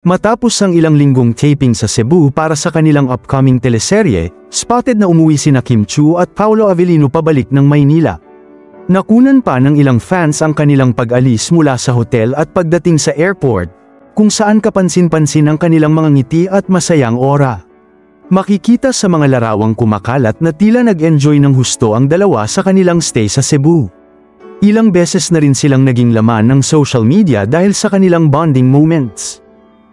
Matapos ang ilang linggong taping sa Cebu para sa kanilang upcoming teleserye, spotted na umuwi sina Kim Chiu at Paolo Avellino pabalik ng Maynila. Nakunan pa ng ilang fans ang kanilang pag-alis mula sa hotel at pagdating sa airport, kung saan kapansin-pansin ang kanilang mga ngiti at masayang aura. Makikita sa mga larawang kumakalat na tila nag-enjoy ng husto ang dalawa sa kanilang stay sa Cebu. Ilang beses na rin silang naging laman ng social media dahil sa kanilang bonding moments.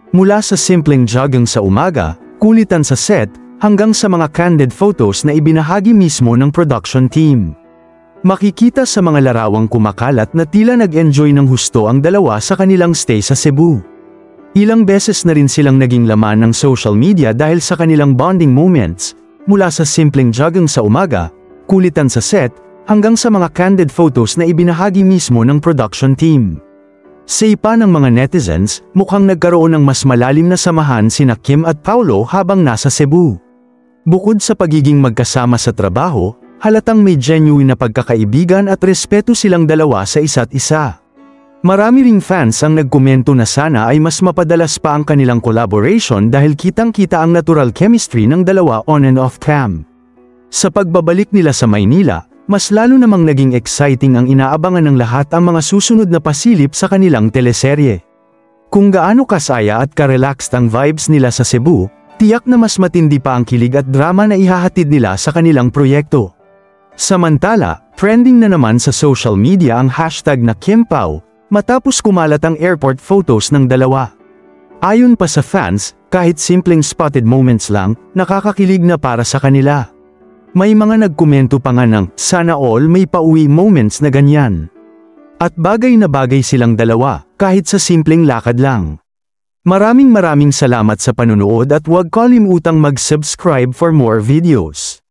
Mula sa simpleng jogging sa umaga, kulitan sa set, hanggang sa mga candid photos na ibinahagi mismo ng production team. Makikita sa mga larawang kumakalat na tila nag-enjoy ng husto ang dalawa sa kanilang stay sa Cebu. Ilang beses na rin silang naging laman ng social media dahil sa kanilang bonding moments, mula sa simpleng jogging sa umaga, kulitan sa set, hanggang sa mga candid photos na ibinahagi mismo ng production team. Sa ipa ng mga netizens, mukhang nagkaroon ng mas malalim na samahan sina Kim at Paolo habang nasa Cebu. Bukod sa pagiging magkasama sa trabaho, halatang may genuine na pagkakaibigan at respeto silang dalawa sa isa't isa. Marami ring fans ang nagkomento na sana ay mas mapadalas pa ang kanilang collaboration dahil kitang-kita ang natural chemistry ng dalawa on and off cam. Sa pagbabalik nila sa Maynila, mas lalo namang naging exciting ang inaabangan ng lahat ang mga susunod na pasilip sa kanilang teleserye. Kung gaano kasaya at ka-relaxed ang vibes nila sa Cebu, tiyak na mas matindi pa ang kilig at drama na ihahatid nila sa kanilang proyekto. Samantala, trending na naman sa social media ang hashtag na KimPao, matapos kumalat ang airport photos ng dalawa. Ayon pa sa fans, kahit simpleng spotted moments lang, nakakakilig na para sa kanila. May mga nagkomento pa nga ng, sana all may pauwi moments na ganyan. At bagay na bagay silang dalawa, kahit sa simpleng lakad lang. Maraming salamat sa panunood at huwag kalimutang mag-subscribe for more videos.